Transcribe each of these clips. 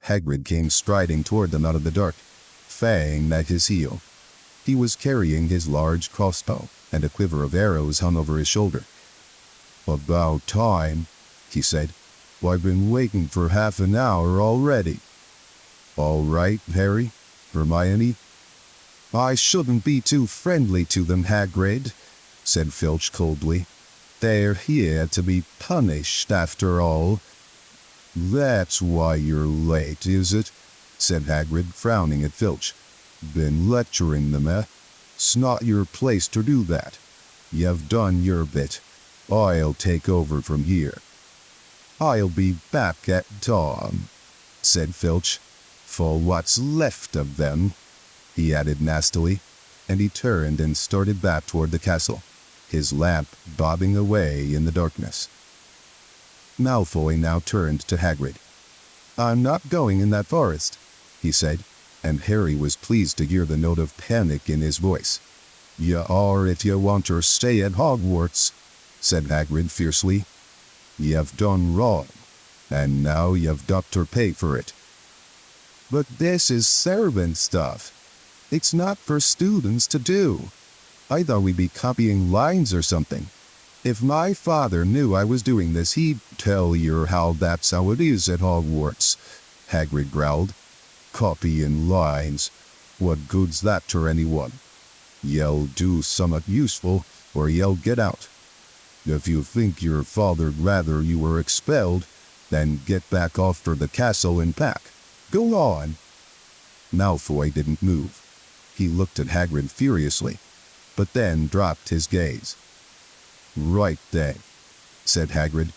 Hagrid came striding toward them out of the dark, Fang at his heel. He was carrying his large crossbow, and a quiver of arrows hung over his shoulder. "About time," he said. "I've been waiting for half an hour already." "All right, Harry, Hermione?" "I shouldn't be too friendly to them, Hagrid," said Filch coldly. "They're here to be punished, after all." "That's why you're late, is it?" said Hagrid, frowning at Filch. "Been lecturing them, eh? It's not your place to do that. You've done your bit. I'll take over from here." "I'll be back at dawn," said Filch. "For what's left of them," he added nastily, and he turned and started back toward the castle, his lamp bobbing away in the darkness. Malfoy now turned to Hagrid. "I'm not going in that forest," he said, and Harry was pleased to hear the note of panic in his voice. "You are if you want to stay at Hogwarts," said Hagrid fiercely. "You've done wrong, and now you've got to pay for it." "But this is servant stuff. It's not for students to do. I thought we'd be copying lines or something. If my father knew I was doing this, he'd tell you how that's how it is at Hogwarts," Hagrid growled. "Copying lines. What good's that to anyone? You'll do something useful, or you'll get out. If you think your father'd rather you were expelled, then get back off to the castle and pack. Go on." Malfoy didn't move. He looked at Hagrid furiously, but then dropped his gaze. "Right then," said Hagrid.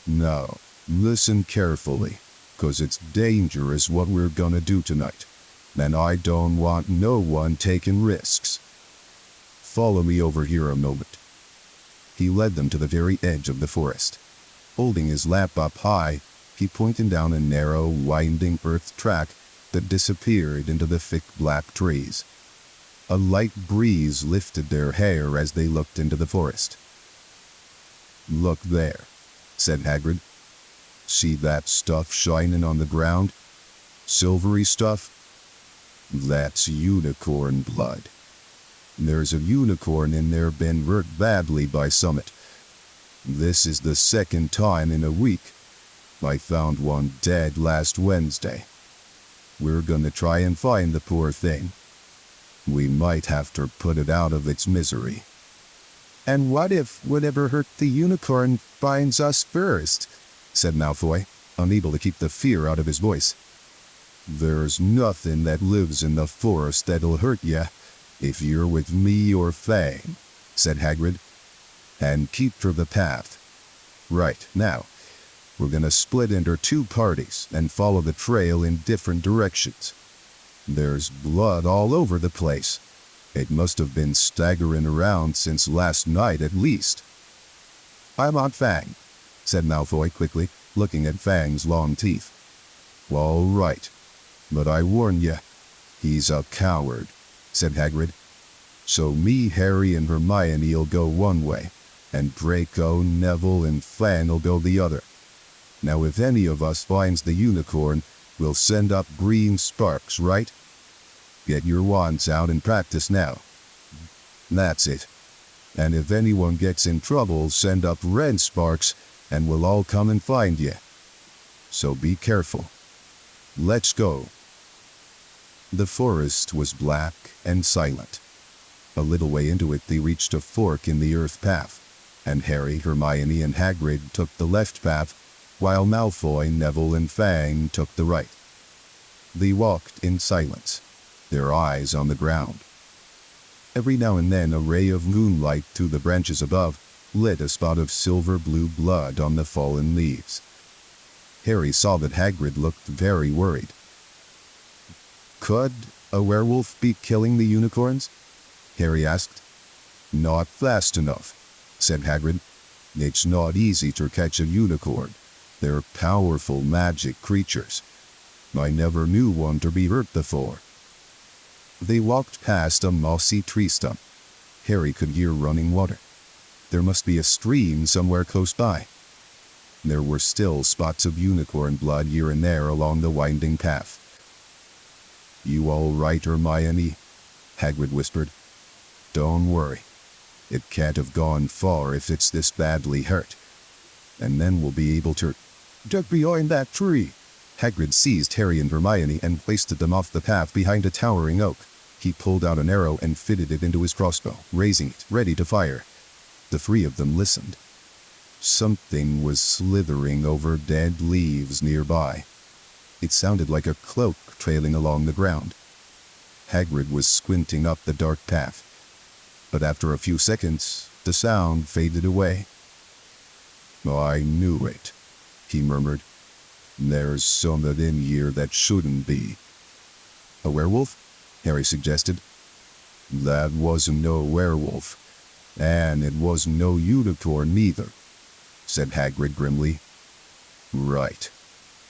"Now, listen carefully, 'cause it's dangerous what we're gonna do tonight, and I don't want no one taking risks. Follow me over here a moment." He led them to the very edge of the forest. Holding his lamp up high, he pointed down a narrow, winding earth track that disappeared into the thick black trees. A light breeze lifted their hair as they looked into the forest. "Look there," said Hagrid. "See that stuff shining on the ground? Silvery stuff? That's unicorn blood. There's a unicorn in there been hurt badly by summit. This is the second time in a week. I found one dead last Wednesday. We're gonna try and find the poor thing. We might have to put it out of its misery." "And what if whatever hurt the unicorn finds us first?" said Malfoy, unable to keep the fear out of his voice. "There's nothing that lives in the forest that'll hurt you, if you're with me or Fang," said Hagrid. "And keep to the path. Right, now, we're gonna split into two parties and follow the trail in different directions. There's blood all over the place. It must have been staggering around since last night at least." "I'm on Fang," said Malfoy quickly, looking at Fang's long teeth. "All right, but I warn you, he's a coward," said Hagrid. "So me, Harry, and Hermione'll go one way, and Draco, Neville, and Fan'll go the other. Now if any of us finds the unicorn, we'll send up green sparks, right? Get your wands out and practice now. That's it. And if anyone gets in trouble, send up red sparks, and we'll all come and find you. So be careful. Let's go." The forest was black and silent. A little way into it they reached a fork in the earth path, and Harry, Hermione, and Hagrid took the left path, while Malfoy, Neville, and Fang took the right. They walked in silence, their eyes on the ground. Every now and then a ray of moonlight through the branches above lit a spot of silver-blue blood on the fallen leaves. Harry saw that Hagrid looked very worried. "Could a werewolf be killing the unicorns?" Harry asked. "Not fast enough," said Hagrid. "It's not easy to catch a unicorn. They're powerful magic creatures. I never knew one to be hurt before." They walked past a mossy tree stump. Harry could hear running water. There must be a stream somewhere close by. There were still spots of unicorn blood here and there along the winding path. "You all right, Hermione?" Hagrid whispered. "Don't worry. It can't have gone far if it's this badly hurt. And then we'll be able to—" "Duck behind that tree!" Hagrid seized Harry and Hermione and placed them off the path behind a towering oak. He pulled out an arrow and fitted it into his crossbow, raising it, ready to fire. The three of them listened. Something was slithering over dead leaves nearby. It sounded like a cloak trailing along the ground. Hagrid was squinting up the dark path, but after a few seconds, the sound faded away. "I knew it," he murmured. "There's something in here that shouldn't be." "A werewolf?" Harry suggested. "That wasn't no werewolf, and it wasn't no unicorn neither," said Hagrid grimly. "Right.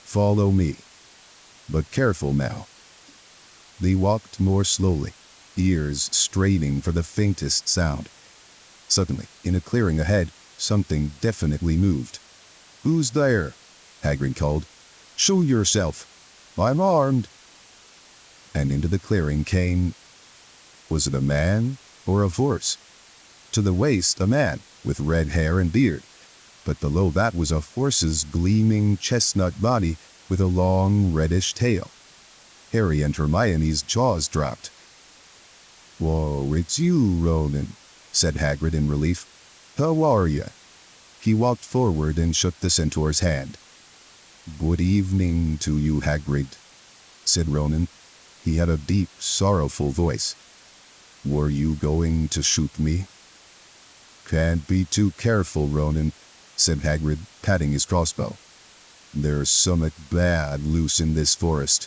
Follow me. But careful now." They walked more slowly, ears straining for the faintest sound. Suddenly, in a clearing ahead, something definitely moved. "Who's there?" Hagrid called. "Show yourself. I'm armed." And into the clearing came... Was it a man or a horse? To the waist, a man, with red hair and beard. But below that was a horse's gleaming chestnut body with a long reddish tail. Harry and Hermione's jaws dropped. "Whoa, it's you, Ronan," said Hagrid in relief. "How are you?" He walked forward and shook the centaur's hand. "Good evening to you, Hagrid," said Ronan. He had a deep, sorrowful voice. "Were you going to shoot me?" "Can't be too careful, Ronan," said Hagrid, patting his crossbow. "There's something bad loose in this forest.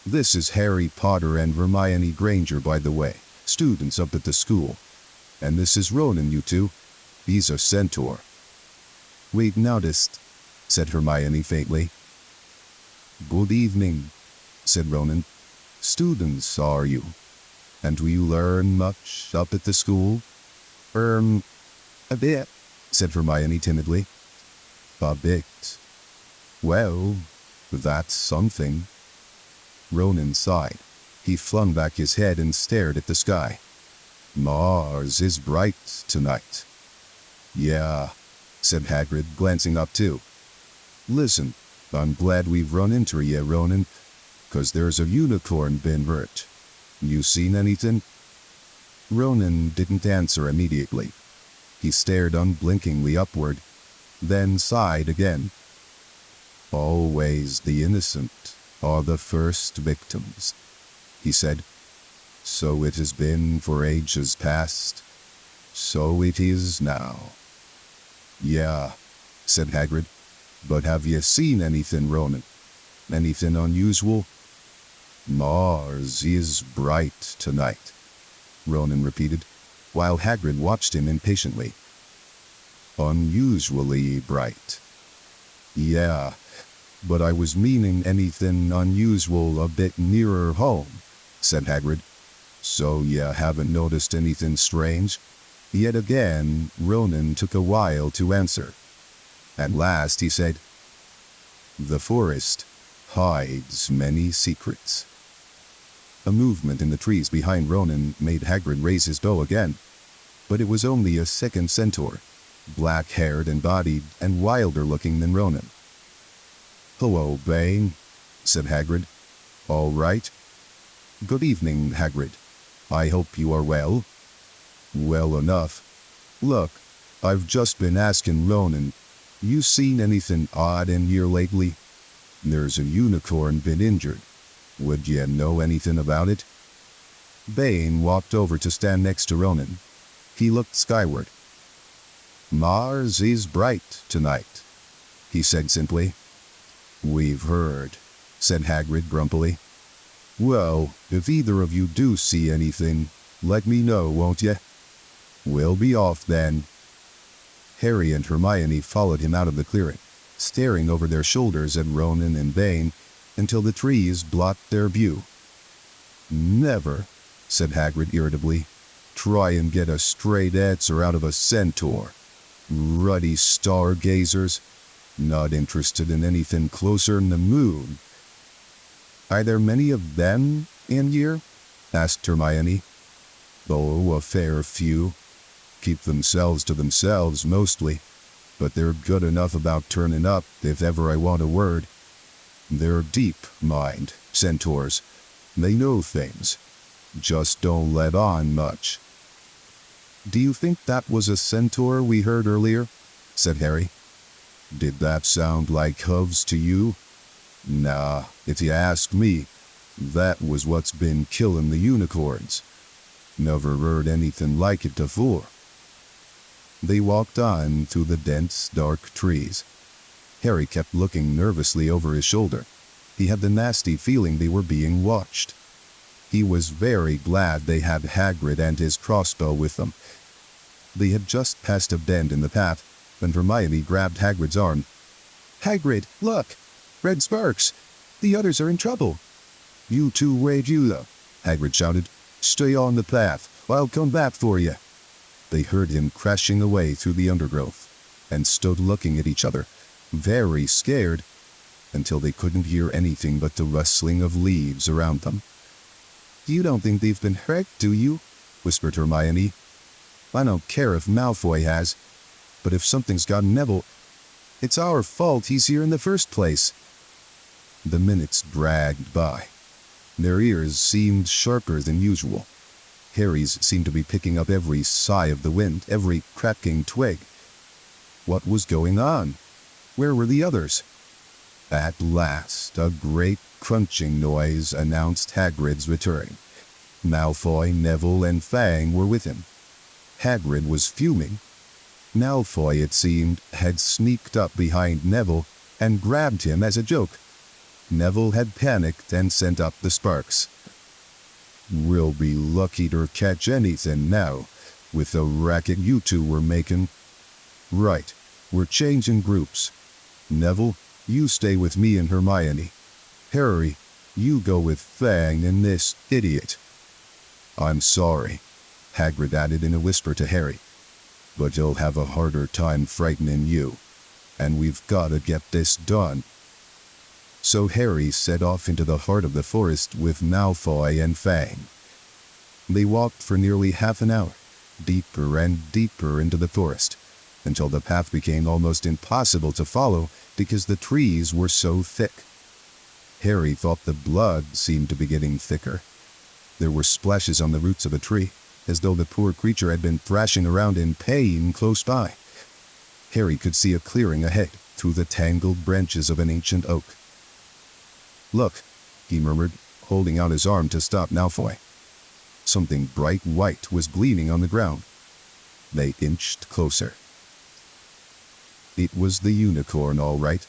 This is Harry Potter and Hermione Granger, by the way, students up at the school. And this is Ronan, you two. He's a centaur." "We'd noticed," said Hermione faintly. "Good evening," said Ronan. "Students, are you? And do you learn much up at the school?" A bit," said Hermione timidly. "A bit. Well, that's something." Ronan sighed. He flung back his head and stared at the sky. "Mars is bright tonight." "Yeah," said Hagrid, glancing up too. "Listen, I'm glad we've run into you, Ronan, 'cause there's a unicorn been hurt. You seen anything?" Ronan didn't answer immediately. He stared unblinkingly upward, then sighed again. "Always the innocent are the first victims," he said. "So it has been for ages past. So it is now." "Yeah," said Hagrid. "But have you seen anything, Ronan? Anything unusual?" "Mars is bright tonight," Ronan repeated, while Hagrid watched him impatiently. "Unusually bright." "Yeah, but I was meaning anything unusual a bit nearer home," said Hagrid. "So you haven't noticed anything strange?" Yet again, Ronan took a while to answer. At last he said, "The forest hides many secrets." A movement in the trees behind Ronan made Hagrid raise his bow again, but it was only a second centaur, black-haired and bodied and wilder looking than Ronan. "Hello, Bane," said Hagrid. "All right?" "Good evening, Hagrid. I hope you are well." "Well enough. Look, I've just been asking Ronan, you seen anything odd in here lately? There's a unicorn been injured. Would you know anything about it?" Bane walked over to stand next to Ronan. He looked skyward. "Mars is bright tonight," he said simply. "We've heard," said Hagrid grumpily. "Well, if either of you do see anything, let me know, won't you? We'll be off then." Harry and Hermione followed him out of the clearing, staring over their shoulders at Ronan and Bane until the trees blocked their view. "Never," said Hagrid irritably, "try and get a straight answer out of a centaur. Ruddy stargazers." not interested in anything closer than the moon. Are there many of them in here? Asked Hermione. Oh, a fair few. Keep themselves to themselves mostly, but they're good enough about turning up if ever I want a word. They're deep-mind centaurs. They know things. Just don't let on much. Do you think that was a centaur we heard earlier? Said Harry. Did that sound like hooves to you? Nah, if you ask me, that was what's been killing the unicorns. Never heard anything like it before. They walked on through the dense, dark trees. Harry kept looking nervously over his shoulder. He had the nasty feeling they were being watched. He was very glad they had Hagrid and his crossbow with them. They had just passed a bend in the path, and Hermione grabbed Hagrid's arm. "Hagrid, look! Red sparks! The others are in trouble!" "You two wait you though," Hagrid shouted. "Stay on the path. I'll come back for you." They heard him crashing away through the undergrowth, and stood looking at each other, very scared, until they couldn't hear anything but the rustling of leaves around them. "You don't think they've been hurt, do you?" whispered Hermione. "I don't care if Malfoy has, but if something's got Neville, it's our fault he's here in the first place." The minutes dragged by. Their ears seemed sharper than usual. Harry's seemed to be picking up every sigh of the wind, every cracking twig. What was going on? Where were the others? At last, a great crunching noise announced Hagrid's return. Malfoy, Neville, and Fang were with him. Hagrid was fuming. Malfoy, it seemed, had sneaked up behind Neville and grabbed him as a joke. Neville had panicked and sent up the sparks. "We'll be lucky to catch anything now, with the racket you two were making." "Right, we're changing groups. Neville, you stay with me and Hermione. Harry, you go with Fang and this idiot." "I'm sorry," Hagrid added in a whisper to Harry, "but he'll have a harder time frightening you, and we've got to get this done." So Harry set off into the heart of the forest with Malfoy and Fang. They walked for nearly half an hour, deeper and deeper into the forest, until the path became almost impossible to follow because the trees were so thick. Harry thought the blood seemed to be getting thicker. There were splashes on the roots of a tree, as though the poor creature had been thrashing around in pain close by. Harry could see a clearing ahead through the tangled branches of an ancient oak. "Look," he murmured, holding out his arm to stop Malfoy. Something bright white was gleaming on the ground. They inched closer. It was the unicorn, all right.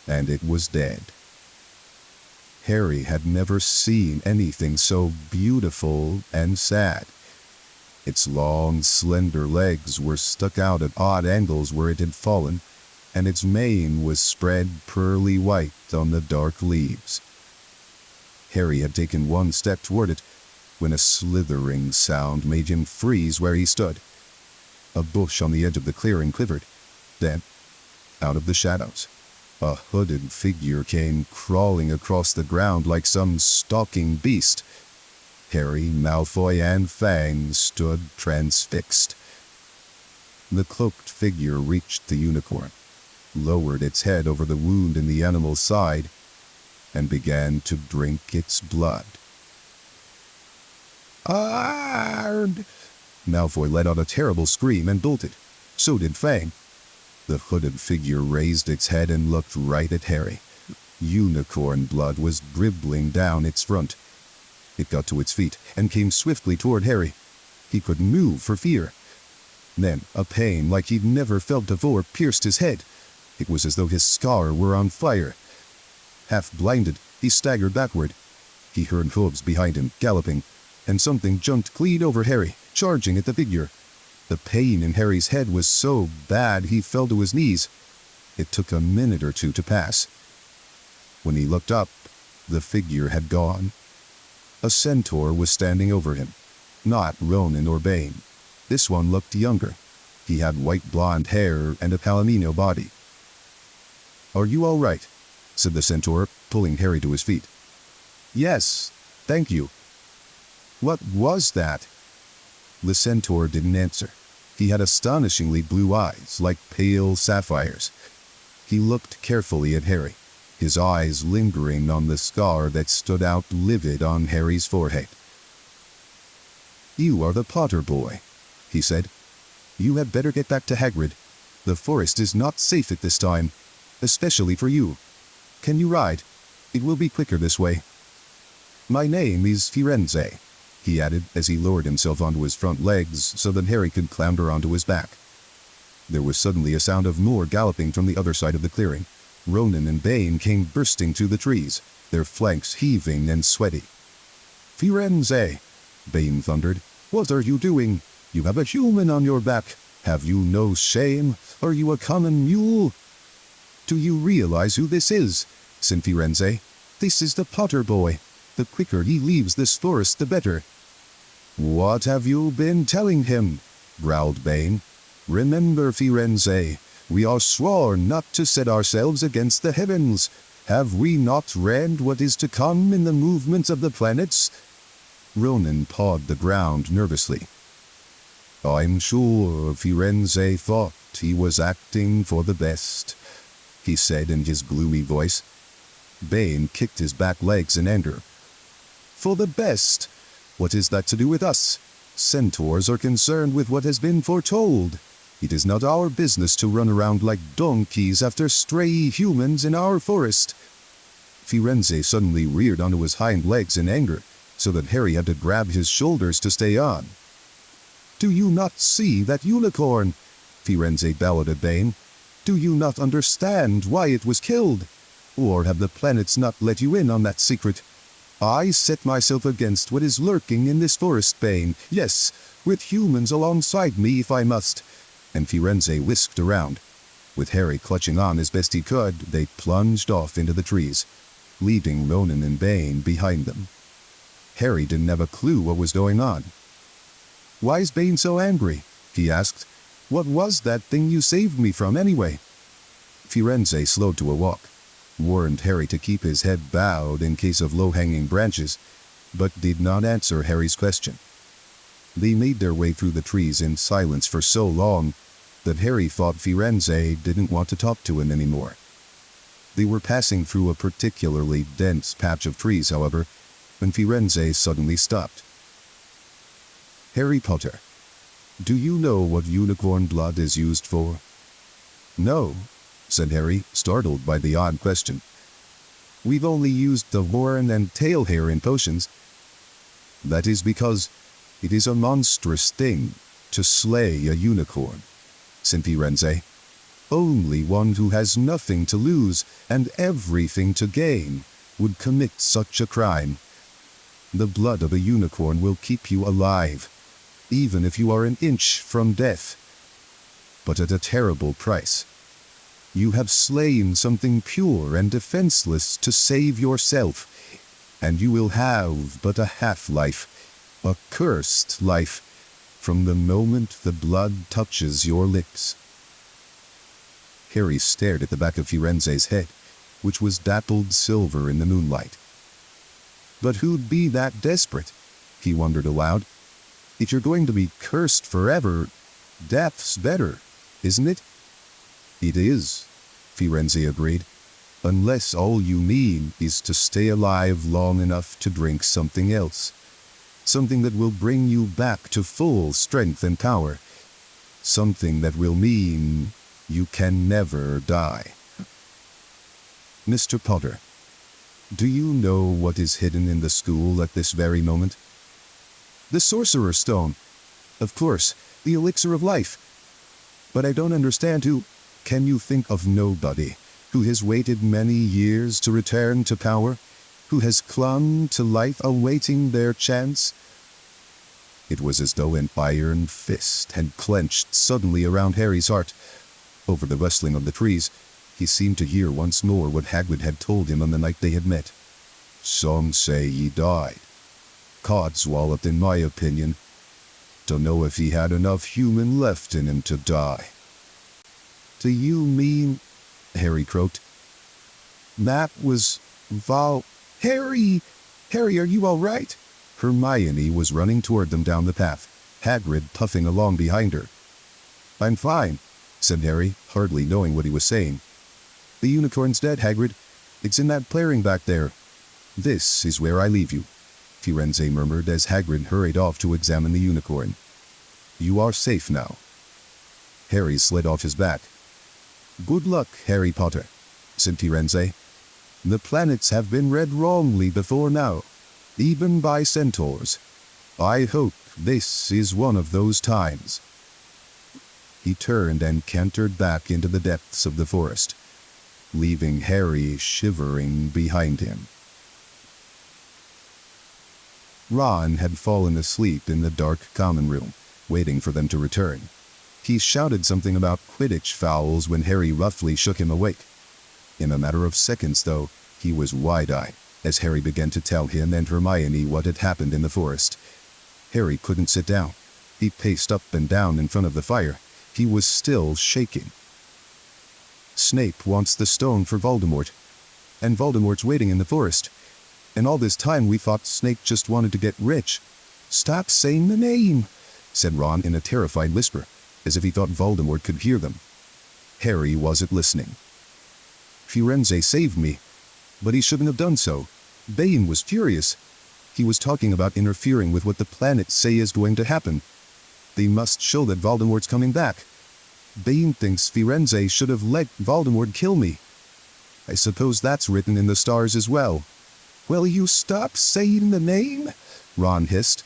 And it was dead. Harry had never seen anything so beautiful and sad. Its long, slender legs were stuck out at odd angles where it had fallen, and its mane was spread pearly white on the dark leaves. Harry had taken one step toward it when a slithering sound made him freeze where he stood. A bush on the edge of the clearing quivered. Then, out of the shadows, a hooded figure came crawling across the ground like some stalking beast. Harry, Malfoy, and Fang stood transfixed. The cloaked figure reached the unicorn, lowered its head over the wound in the animal's side, and began to drink its blood. "Arrgh!" Malfoy let out a terrible scream and bolted. So did Fang. The hooded figure raised its head and looked right at Harry. Unicorn blood was dribbling down its front. It got to its feet and came swiftly toward Harry. He couldn't move for fear. Then a pain like he'd never felt before pierced his head. It was as though his scar were on fire. Half blinded, he staggered backward. He heard hooves behind him, galloping, and something jumped clean over Harry, charging at the figure. The pain in Harry's head was so bad he fell to his knees. It took a minute or two to pass. When he looked up, the figure had gone. A centaur was standing over him, not Ronan or Bane. This one looked younger. He had white blonde hair and a palomino body. "Are you all right?" said the centaur, pulling Harry to his feet. "Yes, thank you." "What was that?" The centaur didn't answer. He had astonishingly blue eyes, like pale sapphires. He looked carefully at Harry, his eyes lingering on the scar that stood out livid on Harry's forehead. "You are the Potter boy," he said. "You had better get back to Hagrid. The forest is not safe at this time, especially for you. Can you ride? It will be quicker this way." "My name is Firenze," he added as he lowered himself onto his front legs so that Harry could clamber onto his back. There was suddenly a sound of more galloping from the other side of the clearing. Ronan and Bane came bursting through the trees, their flanks heaving and sweaty. "Firenze," Bane thundered, "what are you doing? You have a human on your back. Have you no shame? Are you a common mule?" "Do you realize who this is?" said Firenze. "This is the Potter boy. The quicker he leaves this forest, the better." "What have you been telling him?" growled Bane. "Remember, Firenze, we are sworn not to set ourselves against the heavens. Have we not read what is to come in the movements of the planets?" Ronan pawed the ground nervously. "I'm sure Firenze thought he was acting for the best," he said in his gloomy voice. Bane kicked his back legs in anger. "For the best? What is that to do with us? Centaurs are concerned with what has been foretold. It is not our business to run around like donkeys after stray humans in our forest." Firenze suddenly reared onto his hind legs in anger, so that Harry had to grab his shoulders to stay on. "Do you not see that unicorn?" Firenze bellowed at Bane. "Do you not understand why it was killed? Or have the planets not let you in on that secret? I set myself against what is lurking in this forest, Bane. Yes, with humans alongside me if I must." And Firenze whisked around. With Harry clutching on as best he could, they plunged off into the trees, leaving Ronan and Bane behind them. Harry didn't have a clue what was going on. "Why is Bane so angry?" he asked. "What was that thing you saved me from, anyway?" Firenze slowed to a walk, warned Harry to keep his head bowed in case of low-hanging branches, but did not answer Harry's question. They made their way through the trees in silence for so long that Harry thought Firenze didn't want to talk to him anymore. They were passing through a particularly dense patch of trees, however, when Firenze suddenly stopped. "Harry Potter, do you know what unicorn blood is used for?" "No," said Harry, startled by the odd question. "We've only used the horn and tail hair in potions." "That is because it is a monstrous thing to slay a unicorn," said Firenze. "Only one who has nothing to lose and everything to gain would commit such a crime. The blood of a unicorn will keep you alive, even if you are an inch from death, but at a terrible price. You have slain something pure and defenseless to save yourself, and you will have but a half-life, a cursed life, from the moment the blood touches your lips." Harry stared at the back of Firenze's head, which was dappled silver in the moonlight. "But who'd be that desperate?" he wondered aloud. "If you're going to be cursed forever, death's better, isn't it?" "It is," Firenze agreed, "unless all you mean is to stay alive long enough to drink something else. Something that will bring you back to full strength and power. Something that will mean you can never die." "Mr. Potter, do you know what is hidden in the school at this very moment?" "The Sorcerer's Stone. Of course, the elixir of life. But I don't understand who—" "Can you think of nobody who has waited many years to return to power? Who has clung to life awaiting their chance?" It was as though an iron fist had clenched suddenly around Harry's heart. Over the rustling of the trees, he seemed to hear once more what Hagrid had told him on the night they had met. "Some say he died. Codswallop, in my opinion. Don't know if he had enough human left in him to die." "Do you mean—" Harry croaked. That was Harry! Harry, are you all right? Hermione was running toward them down the path, Hagrid puffing along behind her. I'm fine, said Harry, hardly knowing what he was saying. The unicorn's dead, Hagrid. It's in that clearing back there. This is where I leave you, Firenze murmured as Hagrid hurried off to examine the unicorn. You are safe now. Harry slid off his back. Good luck, Harry Potter, said Firenze. The planets have been read wrongly before now, even by centaurs. I hope this is one of those times. He turned and cantered back into the depths of the forest, leaving Harry shivering behind him. Ron had fallen asleep in the dark common room, waiting for them to return. He shouted something about Quidditch fouls when Harry roughly shook him awake. In a matter of seconds, though, he was wide-eyed as Harry began to tell him and Hermione what had happened in the forest. Harry couldn't sit down. He paced up and down in front of the fire. He was still shaking. Snape wants the stone for Voldemort, and Voldemort's waiting in the forest. And all this time we thought Snape just wanted to get rich. Stop saying the name, said Ron in a terrified whisper, as if he thought Voldemort could hear them. Harry wasn't listening. Firenze saved me, but he shouldn't have done so. Bane was furious. He was talking about interfering with what the planets say is going to happen. They must show that Voldemort's coming back. Bane thinks Firenze should have let Voldemort kill me. I suppose that's written in the stars as well. Will you stop saying the name? Ron hissed.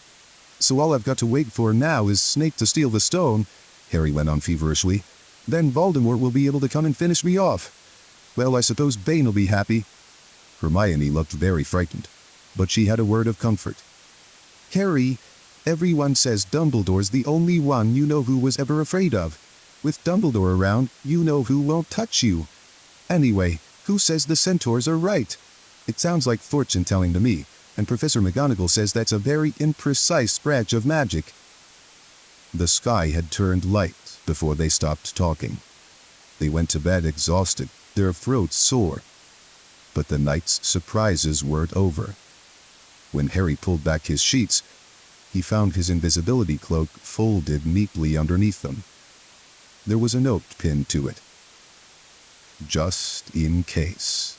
So all I've got to wait for now is Snape to steal the stone, Harry went on feverishly. Then Voldemort will be able to come and finish me off. Well, I suppose Bane will be happy. Hermione looked very frightened, but she had a word of comfort. Harry, everyone says Dumbledore's the only one you know who was ever afraid of. With Dumbledore around, you know who won't touch you. Anyway, who says the centaurs are right? It sounds like fortune-telling to me, and Professor McGonagall says that's a very imprecise branch of magic. The sky had turned light before they stopped talking. They went to bed exhausted, their throats sore. But the night's surprises weren't over. When Harry pulled back his sheets, he found his invisibility cloak folded neatly underneath them. There was a note pinned to it. Just in case.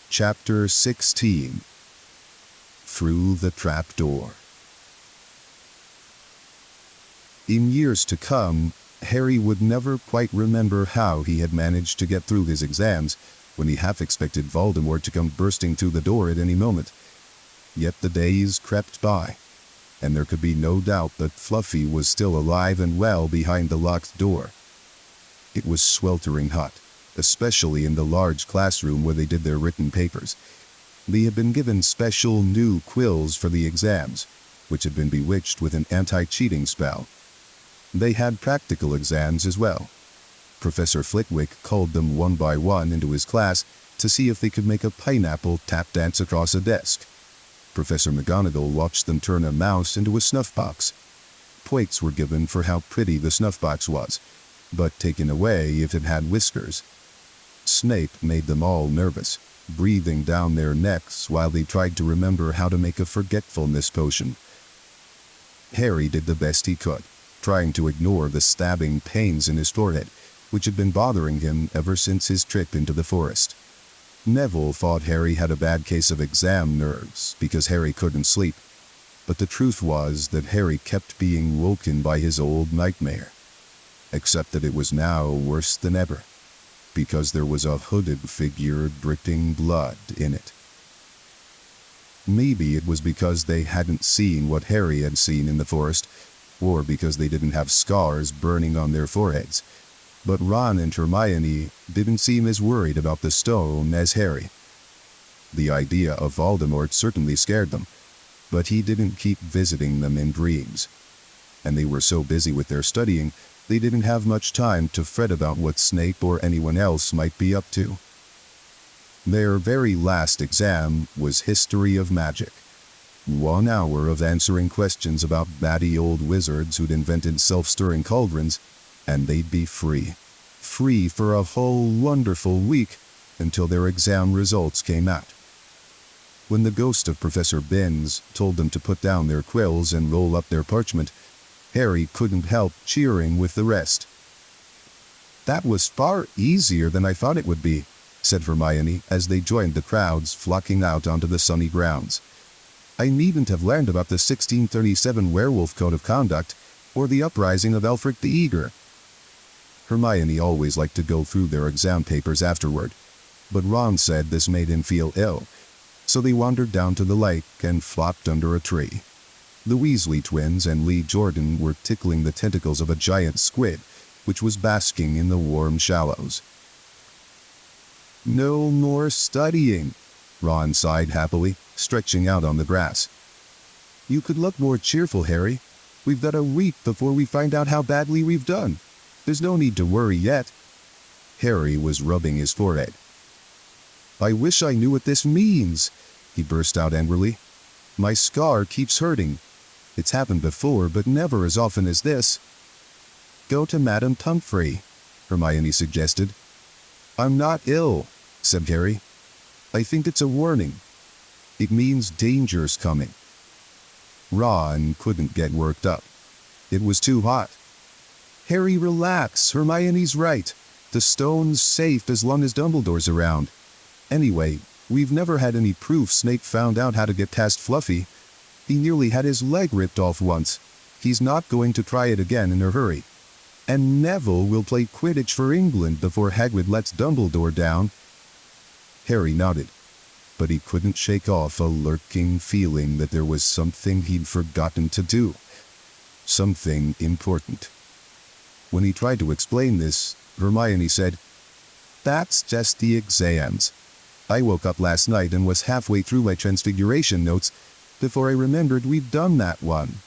Chapter 16. Through the Trapdoor. In years to come, Harry would never quite remember how he had managed to get through his exams when he half expected Voldemort to come bursting through the door at any moment. Yet the days crept by, and there could be no doubt that Fluffy was still alive and well behind the locked door. It was sweltering hot, especially in the large classroom where they did their written papers. They had been given special new quills for the exams, which had been bewitched with an anti-cheating spell. They had practical exams as well. Professor Flitwick called them one by one into his class to see if they could make a pineapple tap dance across a desk. Professor McGonagall watched them turn a mouse into a snuff box. Points were given for how pretty the snuff box was, but taken away if it had whiskers. Snape made them all nervous, breathing down their necks while they tried to remember how to make a forgetfulness potion. Harry did the best he could, trying to ignore the stabbing pains in his forehead, which had been bothering him ever since his trip into the forest. Neville thought Harry had a bad case of exam nerves because Harry couldn't sleep, but the truth was that Harry kept being woken by his old nightmare, except that it was now worse than ever, because there was a hooded figure dripping blood in it. Maybe it was because they hadn't seen what Harry had seen in the forest, or because they didn't have scars burning on their foreheads, but Ron and Hermione didn't seem as worried about the stone as Harry. The idea of Voldemort certainly scared them, but he didn't keep visiting them in dreams, and they were so busy with their studying they didn't have much time to fret about what Snape or anyone else might be up to. Their very last exam was History of Magic. 1 hour of answering questions about batty old wizards who'd invented self-stirring cauldrons, and they'd be free. free for a whole wonderful week until their exam results came out. When the ghost of Professor Binns told them to put down their quills and roll up their parchment, Harry couldn't help cheering with the rest. "That was far easier than I thought it would be," said Hermione as they joined the crowds flocking out onto the sunny grounds. "I needn't have learned about the 1637 werewolf code of conduct or the uprising of Elfric the Eager." Hermione always liked to go through their exam papers afterward, but Ron said this made him feel ill, so they wandered down to the lake and flopped under a tree. The Weasley twins and Lee Jordan were tickling the tentacles of a giant squid, which was basking in the warm shallows. "No more studying," Ron sighed happily, stretching out on the grass. "You could look more cheerful, Harry. We've got a week before we find out how badly we've done. There's no need to worry yet." Harry was rubbing his forehead. "I wish I knew what this means," he burst out angrily. "My scar keeps hurting. It's happened before, but never as often as this." "Go to Madame Pumphrey," Hermione suggested. "I'm not ill," said Harry. "I think it's a warning. It means danger's coming." Ron couldn't get worked up. It was too hot. "Harry, relax. Hermione's right. The stone's safe as long as Dumbledore's around. Anyway, we've never had any proof Snape found out how to get past Fluffy. He nearly had his leg ripped off once. He's not going to try it again in a hurry. And Neville will play Quidditch for England before Hagrid lets Dumbledore down." Harry nodded, but he couldn't shake off a lurking feeling that there was something he'd forgotten to do. Something important. When he tried to explain this, Hermione said, "That's just the exams. I woke up last night and was halfway through my transfiguration notes before I remembered we'd done that one."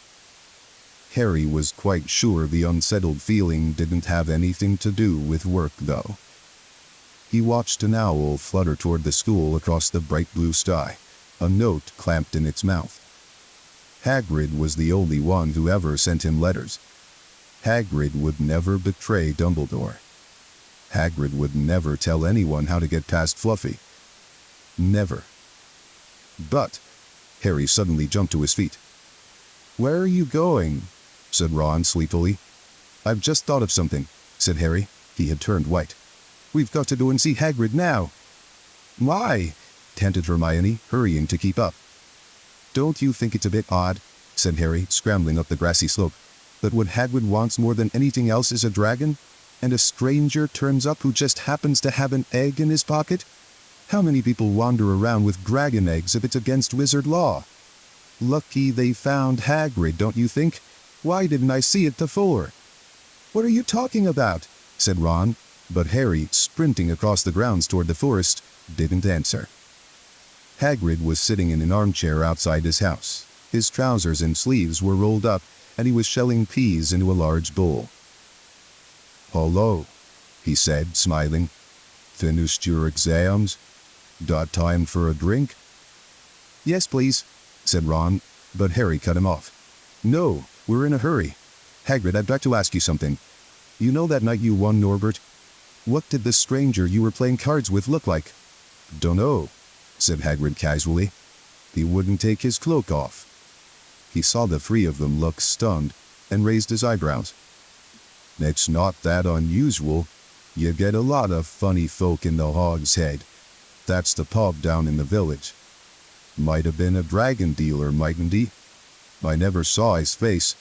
Harry was quite sure the unsettled feeling didn't have anything to do with work, though. He watched an owl flutter toward the school across the bright blue sky, a note clamped in its mouth. Hagrid was the only one who ever sent him letters. Hagrid would never betray Dumbledore. Hagrid would never tell anyone how to get past Fluffy. Never. But Harry suddenly jumped to his feet. "Where are you going?" said Ron sleepily. "I've just thought of something," said Harry. He had turned white. "We've got to go and see Hagrid now." "Why?" panted Hermione, hurrying to keep up. "Don't you think it's a bit odd," said Harry, scrambling up the grassy slope, "that what Hagrid wants more than anything else is a dragon, and a stranger turns up who just happens to have an egg in his pocket? How many people wander around with dragon eggs if it's against wizard law? Lucky they found Hagrid, don't you think? Why didn't I see it before?" "What are you talking about?" said Ron, but Harry, sprinting across the grounds toward the forest, didn't answer. Hagrid was sitting in an armchair outside his house. His trousers and sleeves were rolled up, and he was shelling peas into a large bowl. "Hello," he said, smiling. "Finished your exams? Got time for a drink?" "Yes, please," said Ron, but Harry cut him off. "No, we're in a hurry. Hagrid, I'd like to ask you something. You know that night you won Norbert? What did the stranger you were playing cards with look like?" "Dunno," said Hagrid casually. "He wouldn't take his cloak off." He saw the three of them look stunned and raised his eyebrows. "It's not that unusual. You get a lot of funny folk in the Hog's Head. That's the pub down in the village. Might have been a dragon dealer, mightn't he? I never saw his face.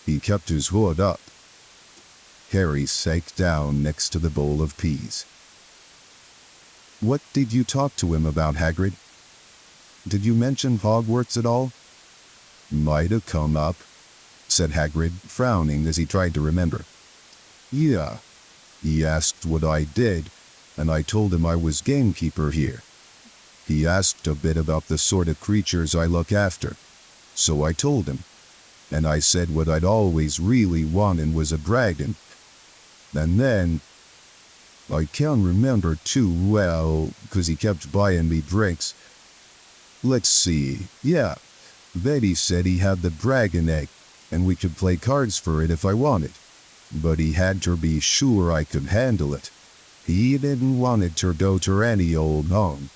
He kept his hood up." Harry sank down next to the bowl of peas. "What did you talk to him about, Hagrid? Did you mention Hogwarts at all?" "Might have come up," said Hagrid, frowning as he tried to remember. "Yeah. He asked what I did, and I told him I was gamekeeper here. He asked a bit about the sort of creatures I look after, so I told him. And I said what I'd always really wanted was a dragon. And then, I can't remember too well, 'cause he kept buying me drinks. Let's see, yeah, then he said he had the dragon egg, and we could play cards for it if I wanted. but he had to be sure I could handle it. He didn't want it to go to any old home,